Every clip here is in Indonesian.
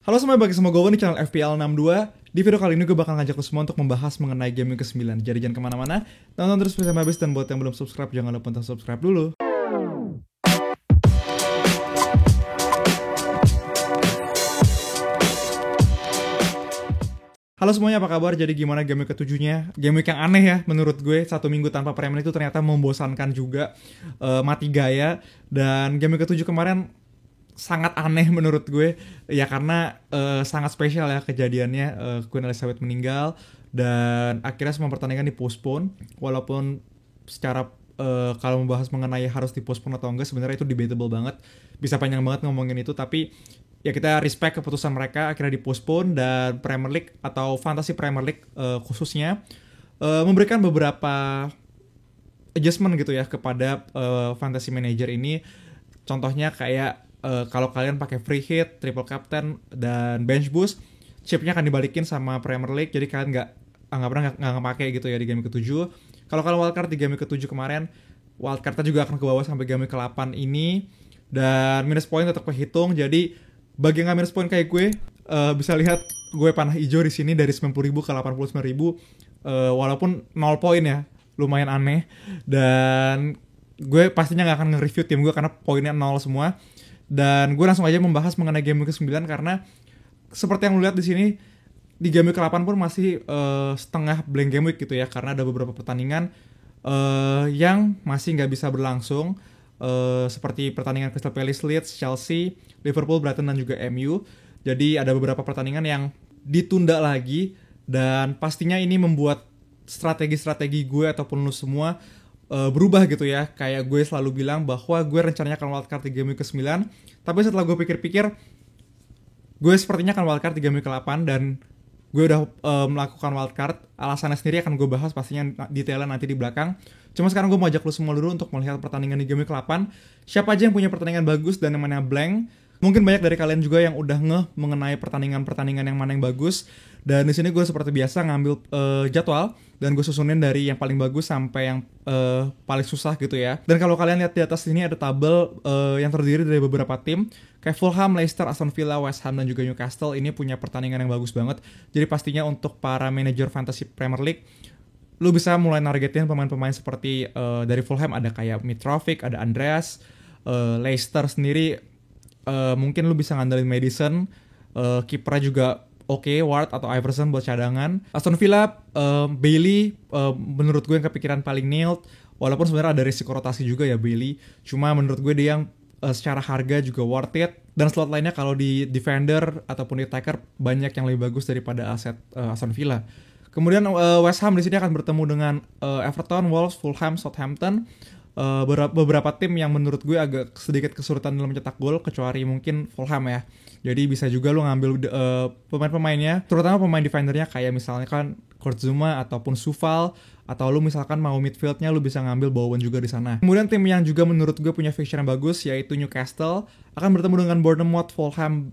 Halo semua, bagi semua gue di channel FPL 62. Di video kali ini gue bakal ngajak lo semua untuk membahas mengenai game yang ke-9. Jadi jangan kemana-mana, tonton terus sampai habis, dan buat yang belum subscribe jangan lupa untuk subscribe dulu. Halo semuanya, apa kabar? Jadi gimana game week ke-7-nya? Game week yang aneh ya menurut gue. 1 minggu tanpa Premier League itu ternyata membosankan juga, mati gaya. Dan game week ke-7 kemarin sangat aneh menurut gue. Ya karena sangat spesial ya kejadiannya. Queen Elizabeth meninggal dan akhirnya semua pertandingan dipostpone. Walaupun secara kalau membahas mengenai harus dipostpone atau enggak, sebenarnya itu debatable banget. Bisa panjang banget ngomongin itu, tapi ya kita respect keputusan mereka, akhirnya dipostpone. Dan Premier League atau Fantasy Premier League khususnya memberikan beberapa adjustment gitu ya kepada Fantasy Manager ini. Contohnya kayak kalau kalian pakai free hit, triple captain, dan bench boost, chipnya akan dibalikin sama Premier League, jadi kalian nggak pakai gitu ya di game ke-7. Kalau kalian wildcard di game ke-7 kemarin, wildcardnya juga akan ke bawah sampai game ke-8 ini, dan minus point tetap kehitung. Jadi bagi yang nggak minus point kayak gue, bisa lihat gue panah hijau di sini dari 90.000 ke 89.000, walaupun 0 poin ya, lumayan aneh. Dan gue pastinya nggak akan nge-review tim gue karena poinnya 0 semua. Dan gue langsung aja membahas mengenai game week ke-9 karena seperti yang lu lihat di sini, di game week ke-8 pun masih setengah blank game week gitu ya, karena ada beberapa pertandingan yang masih nggak bisa berlangsung, seperti pertandingan Crystal Palace, Leeds, Chelsea, Liverpool, Brighton, dan juga MU. Jadi ada beberapa pertandingan yang ditunda lagi, dan pastinya ini membuat strategi-strategi gue ataupun lu semua berubah gitu ya. Kayak gue selalu bilang bahwa gue rencananya akan wildcard di game week ke-9, tapi setelah gue pikir-pikir, gue sepertinya akan wildcard di game week ke-8, dan gue udah melakukan wildcard. Alasannya sendiri akan gue bahas pastinya detailnya nanti di belakang. Cuma sekarang gue mau ajak lu semua dulu untuk melihat pertandingan di game week ke-8. Siapa aja yang punya pertandingan bagus dan yang mana blank. Mungkin banyak dari kalian juga yang udah mengenai pertandingan-pertandingan yang mana yang bagus. Dan di sini gue seperti biasa ngambil jadwal, dan gue susunin dari yang paling bagus sampai yang paling susah gitu ya. Dan kalau kalian lihat di atas sini ada tabel yang terdiri dari beberapa tim kayak Fulham, Leicester, Aston Villa, West Ham, dan juga Newcastle. Ini punya pertandingan yang bagus banget. Jadi pastinya untuk para manajer fantasy Premier League, lu bisa mulai nargetin pemain-pemain seperti dari Fulham ada kayak Mitrovic, ada Andreas. Leicester sendiri mungkin lu bisa ngandelin Maddison. Kipernya juga oke, Ward atau Iverson buat cadangan. Aston Villa, Bailey menurut gue yang kepikiran paling nailed. Walaupun sebenarnya ada risiko rotasi juga ya Bailey. Cuma menurut gue dia yang secara harga juga worth it. Dan slot lainnya kalau di defender ataupun di attacker banyak yang lebih bagus daripada aset Aston Villa. Kemudian West Ham di sini akan bertemu dengan Everton, Wolves, Fulham, Southampton. Beberapa tim yang menurut gue agak sedikit kesulitan dalam mencetak gol, kecuali mungkin Fulham ya. Jadi bisa juga lu ngambil pemain-pemainnya, terutama pemain defendernya kayak misalnya kan Kurt Zouma ataupun Sufal, atau lu misalkan mau midfieldnya lu bisa ngambil Bowen juga di sana. Kemudian tim yang juga menurut gue punya fixture yang bagus yaitu Newcastle akan bertemu dengan Bournemouth, Fulham,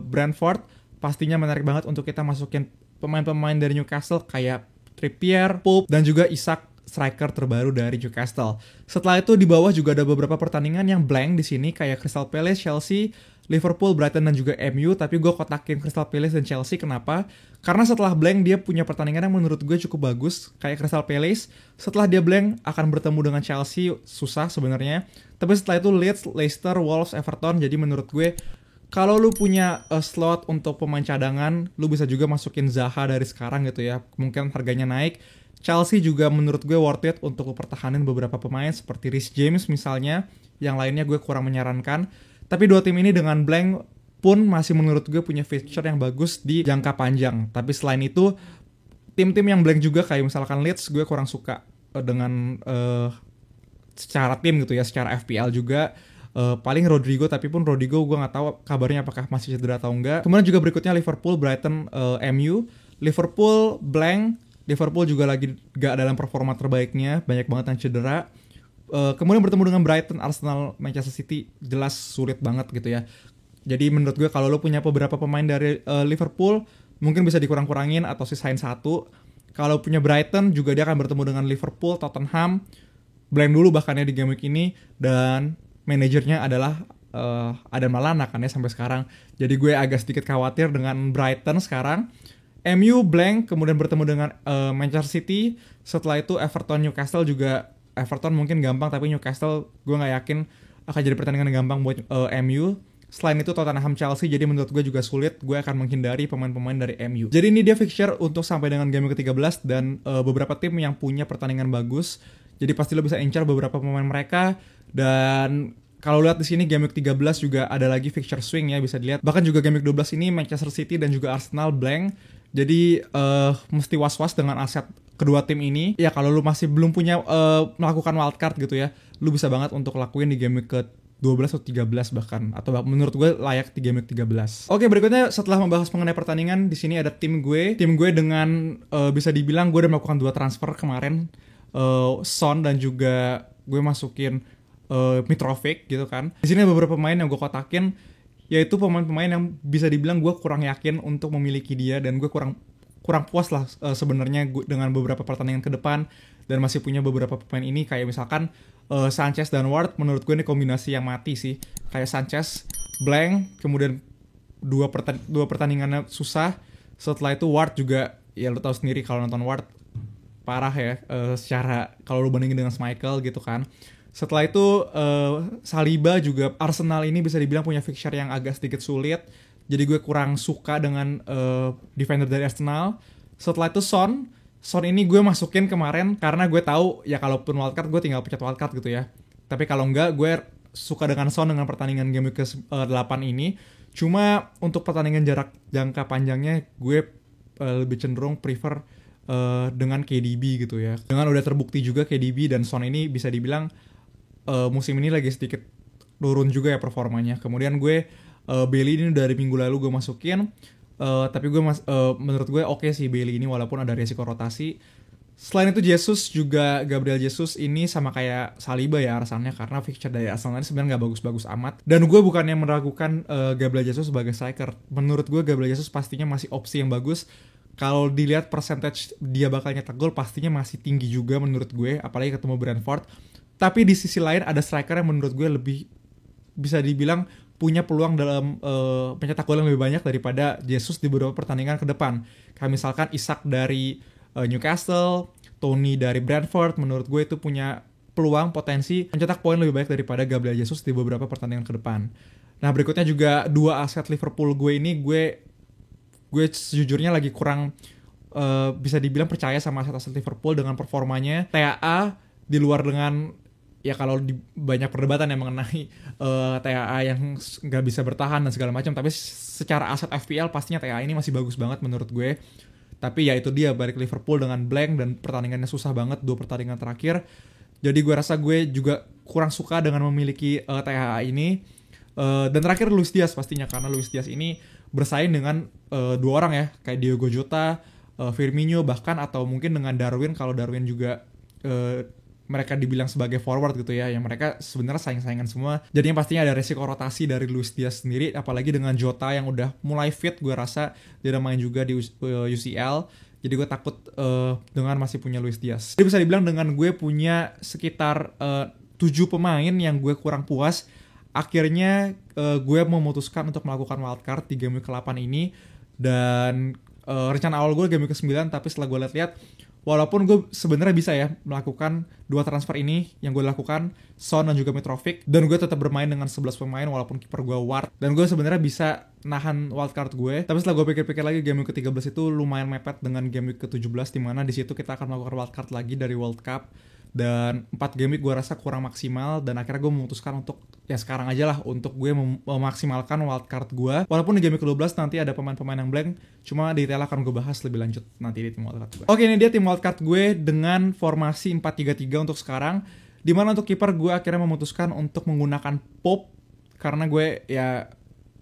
Brentford. Pastinya menarik banget untuk kita masukin pemain-pemain dari Newcastle kayak Trippier, Pope, dan juga Isak, striker terbaru dari Newcastle. Setelah itu di bawah juga ada beberapa pertandingan yang blank di sini kayak Crystal Palace, Chelsea, Liverpool, Brighton, dan juga MU. Tapi gue kotakin Crystal Palace dan Chelsea. Kenapa? Karena setelah blank dia punya pertandingan yang menurut gue cukup bagus kayak Crystal Palace. Setelah dia blank akan bertemu dengan Chelsea, susah sebenarnya. Tapi setelah itu Leeds, Leicester, Wolves, Everton. Jadi menurut gue kalau lu punya slot untuk pemain cadangan, lu bisa juga masukin Zaha dari sekarang gitu ya. Mungkin harganya naik. Chelsea juga menurut gue worth it untuk pertahanin beberapa pemain seperti Reece James misalnya. Yang lainnya gue kurang menyarankan. Tapi dua tim ini dengan blank pun masih menurut gue punya feature yang bagus di jangka panjang. Tapi selain itu, tim-tim yang blank juga kayak misalkan Leeds gue kurang suka dengan secara tim gitu ya, secara FPL juga. Paling Rodrigo, tapi pun Rodrigo gue nggak tahu kabarnya apakah masih cedera atau enggak. Kemudian juga berikutnya Liverpool, Brighton, MU. Liverpool blank. Liverpool juga lagi gak dalam performa terbaiknya, banyak banget yang cedera. Kemudian bertemu dengan Brighton, Arsenal, Manchester City, jelas sulit banget gitu ya. Jadi menurut gue kalau lo punya beberapa pemain dari Liverpool, mungkin bisa dikurang-kurangin atau sisain satu. Kalau punya Brighton juga dia akan bertemu dengan Liverpool, Tottenham, blank dulu bahkannya di game week ini. Dan manajernya adalah Adam Lallana kan ya sampai sekarang. Jadi gue agak sedikit khawatir dengan Brighton sekarang. MU blank, kemudian bertemu dengan Manchester City. Setelah itu Everton Newcastle juga. Everton mungkin gampang, tapi Newcastle gue nggak yakin akan jadi pertandingan yang gampang buat MU. Selain itu Tottenham Chelsea, jadi menurut gue juga sulit. Gue akan menghindari pemain-pemain dari MU. Jadi ini dia fixture untuk sampai dengan game ke-13 dan beberapa tim yang punya pertandingan bagus. Jadi pasti lo bisa incar beberapa pemain mereka. Dan kalau lihat di sini game week 13 juga ada lagi fixture swing ya, bisa dilihat. Bahkan juga game week 12 ini Manchester City dan juga Arsenal blank. Jadi mesti was-was dengan aset kedua tim ini. Ya kalau lu masih belum punya melakukan wildcard gitu ya, lu bisa banget untuk lakuin di game week ke 12 atau 13 bahkan, atau menurut gue layak di game week 13. Oke, berikutnya setelah membahas mengenai pertandingan, di sini ada tim gue dengan bisa dibilang gue udah melakukan 2 transfer kemarin, Son dan juga gue masukin Mitrovic gitu kan. Di sini ada beberapa pemain yang gue kotakin, yaitu pemain-pemain yang bisa dibilang gue kurang yakin untuk memiliki dia, dan gue kurang puas lah sebenarnya dengan beberapa pertandingan ke depan, dan masih punya beberapa pemain ini kayak misalkan Sanchez dan Ward. Menurut gue ini kombinasi yang mati sih. Kayak Sanchez blank, kemudian dua pertandingannya susah. Setelah itu Ward juga, ya lo tau sendiri kalau nonton Ward parah ya secara kalau lo bandingin dengan Schmeichel gitu kan. Setelah itu Saliba juga. Arsenal ini bisa dibilang punya fixture yang agak sedikit sulit, jadi gue kurang suka dengan defender dari Arsenal. Setelah itu Son ini gue masukin kemarin karena gue tahu ya kalaupun wildcard gue tinggal pencet wildcard gitu ya. Tapi kalau enggak, gue suka dengan Son dengan pertandingan game week ke-8 ini. Cuma untuk pertandingan jarak jangka panjangnya gue lebih cenderung prefer dengan KDB gitu ya. Dengan udah terbukti juga KDB dan Son ini bisa dibilang musim ini lagi sedikit turun juga ya performanya. Kemudian gue Bailey ini dari minggu lalu gue masukin. Tapi gue menurut gue oke sih Bailey ini walaupun ada resiko rotasi. Selain itu Gabriel Jesus ini sama kayak Saliba ya alasannya, karena fixture dari Arsenal ini sebenarnya nggak bagus-bagus amat. Dan gue bukannya meragukan Gabriel Jesus sebagai striker. Menurut gue Gabriel Jesus pastinya masih opsi yang bagus. Kalau dilihat percentage dia bakal nyetak gol pastinya masih tinggi juga menurut gue, apalagi ketemu Brentford. Tapi di sisi lain ada striker yang menurut gue lebih bisa dibilang punya peluang dalam mencetak gol yang lebih banyak daripada Jesus di beberapa pertandingan ke depan. Kayak misalkan Isak dari Newcastle, Tony dari Brentford, menurut gue itu punya peluang potensi mencetak poin lebih baik daripada Gabriel Jesus di beberapa pertandingan ke depan. Nah berikutnya juga 2 aset Liverpool gue ini, gue sejujurnya lagi kurang bisa dibilang percaya sama aset-aset Liverpool dengan performanya. TAA di luar dengan ya kalau di banyak perdebatan yang mengenai TAA yang nggak bisa bertahan dan segala macam, tapi secara aset FPL pastinya TAA ini masih bagus banget menurut gue. Tapi ya itu dia, balik Liverpool dengan blank dan pertandingannya susah banget 2 pertandingan terakhir. Jadi gue rasa gue juga kurang suka dengan memiliki TAA ini. Dan terakhir Luis Diaz pastinya, karena Luis Diaz ini bersaing dengan 2 orang ya, kayak Diogo Jota, Firmino bahkan, atau mungkin dengan Darwin kalau Darwin juga mereka dibilang sebagai forward gitu ya, yang mereka sebenarnya saing-saingan semua. Jadinya pastinya ada resiko rotasi dari Luis Diaz sendiri, apalagi dengan Jota yang udah mulai fit, gue rasa dia udah main juga di UCL. Jadi gue takut dengan masih punya Luis Diaz. Jadi bisa dibilang dengan gue punya sekitar 7 pemain yang gue kurang puas, akhirnya gue memutuskan untuk melakukan wildcard di game week ke-8 ini. Dan rencana awal gue game week ke-9, tapi setelah gue lihat-lihat, walaupun gue sebenarnya bisa ya melakukan 2 transfer ini yang gue lakukan, Son dan juga Mitrovic, dan gue tetap bermain dengan 11 pemain walaupun kiper gue Ward, dan gue sebenarnya bisa nahan wildcard gue. Tapi setelah gue pikir-pikir lagi, game week ke-13 itu lumayan mepet dengan game week ke-17, dimana di situ kita akan melakukan wildcard lagi dari World Cup. Dan 4 game week gue rasa kurang maksimal, dan akhirnya gue memutuskan untuk ya sekarang aja lah untuk gue memaksimalkan wildcard gue. Walaupun di game week ke-12 nanti ada pemain-pemain yang blank, cuma detail akan gue bahas lebih lanjut nanti di tim wildcard gue. Oke, ini dia tim wildcard gue dengan formasi 4-3-3 untuk sekarang, dimana untuk kiper gue akhirnya memutuskan untuk menggunakan Pope, karena gue ya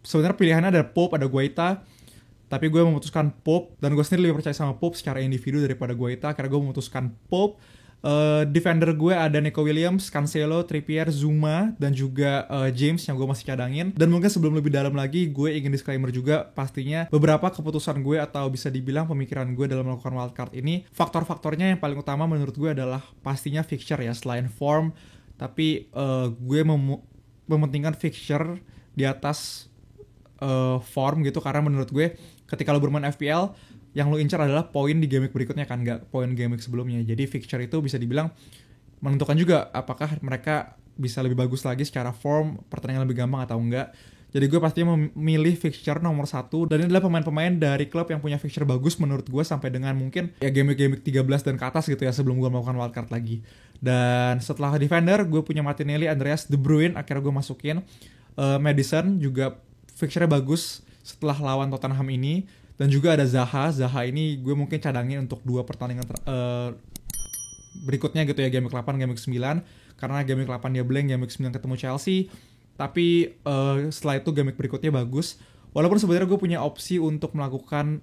sebenarnya pilihannya ada Pope, ada Guaita, tapi gue memutuskan Pope, dan gue sendiri lebih percaya sama Pope secara individu daripada Guaita. Akhirnya gue memutuskan Pope. Defender gue ada Nico Williams, Cancelo, Trippier, Zuma, dan juga James yang gue masih cadangin. Dan mungkin sebelum lebih dalam lagi, gue ingin disclaimer juga, pastinya beberapa keputusan gue atau bisa dibilang pemikiran gue dalam melakukan wildcard ini, faktor-faktornya yang paling utama menurut gue adalah pastinya fixture ya, selain form. Tapi gue mementingkan fixture di atas form gitu, karena menurut gue ketika lo bermain FPL yang lo incar adalah poin di game week berikutnya kan, nggak poin game week sebelumnya. Jadi fixture itu bisa dibilang menentukan juga apakah mereka bisa lebih bagus lagi secara form, pertandingan lebih gampang atau enggak. Jadi gue pastinya memilih fixture nomor 1, dan ini adalah pemain-pemain dari klub yang punya fixture bagus menurut gue sampai dengan mungkin ya game week 13 dan ke atas gitu ya, sebelum gue melakukan wildcard lagi. Dan setelah defender gue punya Martinelli, Andreas, De Bruyne akhirnya gue masukin. Maddison juga fixture bagus setelah lawan Tottenham ini, dan juga ada Zaha ini gue mungkin cadangin untuk 2 pertandingan berikutnya gitu ya, game week 8, game week 9, karena game week 8 dia blank, game week 9 ketemu Chelsea. Tapi setelah itu game week berikutnya bagus. Walaupun sebenarnya gue punya opsi untuk melakukan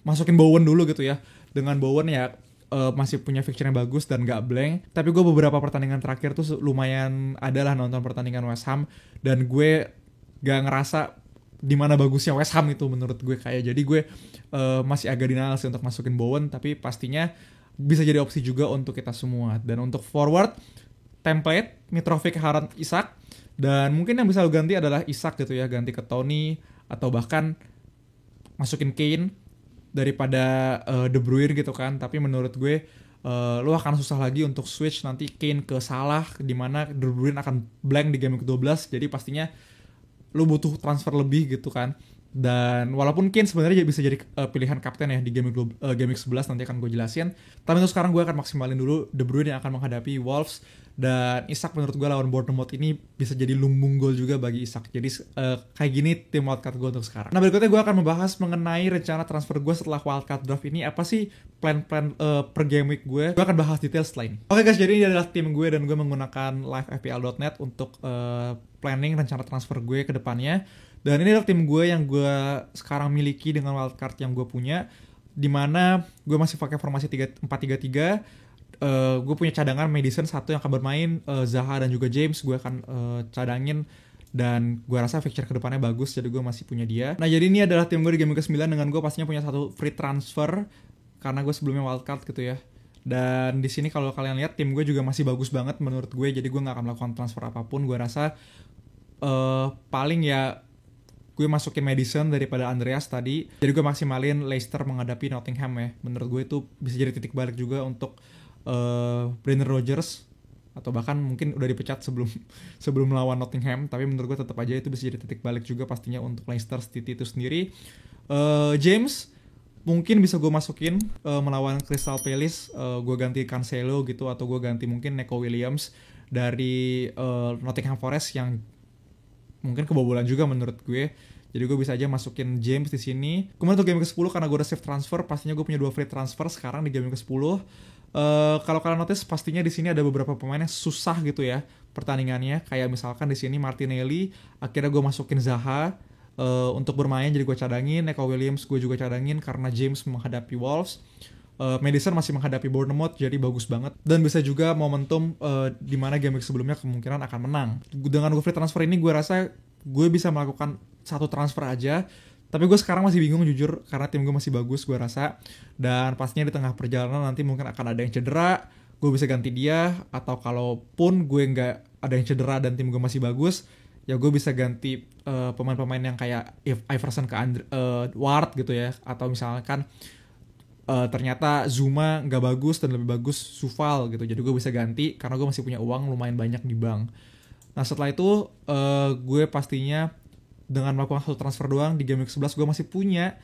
masukin Bowen dulu gitu ya. Dengan Bowen ya masih punya fixture yang bagus dan gak blank. Tapi gue beberapa pertandingan terakhir tuh lumayan adalah nonton pertandingan West Ham, dan gue gak ngerasa di mana bagusnya West Ham itu menurut gue. Kayak jadi gue masih agak denial sih untuk masukin Bowen, tapi pastinya bisa jadi opsi juga untuk kita semua. Dan untuk forward template Mitrovic, Haaland, Isak. Dan mungkin yang bisa lo ganti adalah Isak gitu ya, ganti ke Tony atau bahkan masukin Kane daripada De Bruyne gitu kan. Tapi menurut gue lo akan susah lagi untuk switch nanti Kane ke Salah, dimana De Bruyne akan blank di game ke-12. Jadi pastinya lo butuh transfer lebih gitu kan. Dan walaupun Kane sebenarnya bisa jadi pilihan kapten ya di game week 11, nanti akan gue jelasin. Tapi untuk sekarang gue akan maksimalin dulu De Bruyne yang akan menghadapi Wolves. Dan Isak menurut gue lawan Bournemouth ini bisa jadi lumbung gol juga bagi Isak. Jadi kayak gini tim wildcard gue untuk sekarang. Nah berikutnya gue akan membahas mengenai rencana transfer gue setelah wildcard draft ini. Apa sih plan-plan per game week gue? Gue akan bahas detail setelah ini. Oke guys, jadi ini adalah tim gue dan gue menggunakan livefpl.net untuk planning rencana transfer gue ke depannya. Dan ini adalah tim gue yang gue sekarang miliki dengan wildcard yang gue punya, dimana gue masih pakai formasi 4-3-3. Gue punya cadangan Maddison 1 yang akan bermain, Zaha dan juga James gue akan cadangin, dan gue rasa fixture kedepannya bagus, jadi gue masih punya dia. Nah jadi ini adalah tim gue di game ke-9, dengan gue pastinya punya 1 free transfer karena gue sebelumnya wildcard gitu ya. Dan di sini kalau kalian lihat tim gue juga masih bagus banget menurut gue, jadi gue nggak akan melakukan transfer apapun. Gue rasa paling ya gue masukin Maddison daripada Andreas tadi. Jadi gue maksimalin Leicester menghadapi Nottingham ya. Menurut gue itu bisa jadi titik balik juga untuk Brendan Rodgers, atau bahkan mungkin udah dipecat sebelum melawan Nottingham. Tapi menurut gue tetap aja itu bisa jadi titik balik juga pastinya untuk Leicester City itu sendiri. James mungkin bisa gue masukin melawan Crystal Palace, gue ganti Cancelo gitu, atau gue ganti mungkin Neco Williams dari Nottingham Forest yang mungkin kebobolan juga menurut gue. Jadi gue bisa aja masukin James di sini. Kemudian untuk game ke-10 karena gue udah save transfer, pastinya gue punya 2 free transfer sekarang di game ke-10. Kalau kalian notice pastinya di sini ada beberapa pemain yang susah gitu ya pertandingannya. Kayak misalkan di sini Martinelli, akhirnya gue masukin Zaha untuk bermain, jadi gue cadangin. Neco Williams gue juga cadangin karena James menghadapi Wolves. Maddison masih menghadapi Bournemouth, jadi bagus banget. Dan bisa juga momentum di mana game week sebelumnya kemungkinan akan menang. Dengan gue free transfer ini gue rasa gue bisa melakukan 1 transfer aja. Tapi gue sekarang masih bingung jujur, karena tim gue masih bagus gue rasa. Dan pastinya di tengah perjalanan nanti mungkin akan ada yang cedera, gue bisa ganti dia. Atau kalaupun gue nggak ada yang cedera dan tim gue masih bagus, ya gue bisa ganti pemain-pemain yang kayak Iverson ke Ward gitu ya. Atau misalkan ternyata Zuma nggak bagus dan lebih bagus Sufal gitu. Jadi gue bisa ganti karena gue masih punya uang lumayan banyak di bank. Nah setelah itu gue pastinya dengan melakukan 1 transfer doang di game week 11, gue masih punya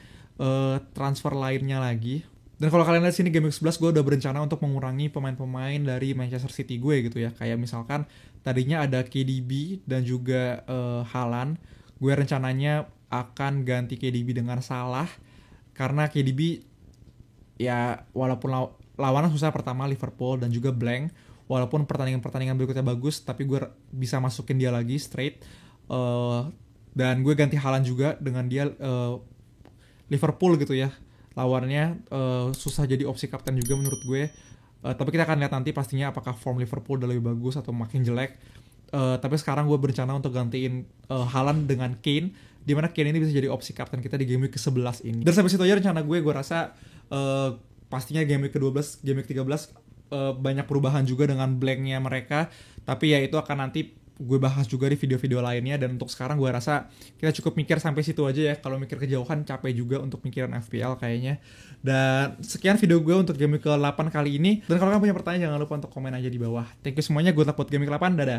transfer lainnya lagi. Dan kalau kalian lihat sini game week 11 gue udah berencana untuk mengurangi pemain-pemain dari Manchester City gue gitu ya. Kayak misalkan tadinya ada KDB dan juga Haaland. Gue rencananya akan ganti KDB dengan Salah, karena KDB ya walaupun lawanan susah pertama Liverpool dan juga blank, walaupun pertandingan berikutnya bagus, tapi gue bisa masukin dia lagi straight. Dan gue ganti Haaland juga dengan dia Liverpool gitu ya. Lawannya susah jadi opsi kapten juga menurut gue. Tapi kita akan lihat nanti pastinya apakah form Liverpool udah lebih bagus atau makin jelek. Tapi sekarang gue berencana untuk gantiin Haaland dengan Kane, dimana Kane ini bisa jadi opsi kapten kita di game week ke-11 ini. Dan sampai situ aja rencana gue rasa pastinya game week ke-12, game week 13 banyak perubahan juga dengan blanknya mereka. Tapi ya itu akan nanti gue bahas juga di video-video lainnya. Dan untuk sekarang gue rasa kita cukup mikir sampai situ aja ya. Kalau mikir kejauhan capek juga untuk mikirin FPL kayaknya. Dan sekian video gue untuk Game Week ke-8 kali ini. Dan kalau kalian punya pertanyaan jangan lupa untuk komen aja di bawah. Thank you semuanya, gue buat Game Week 8, dadah.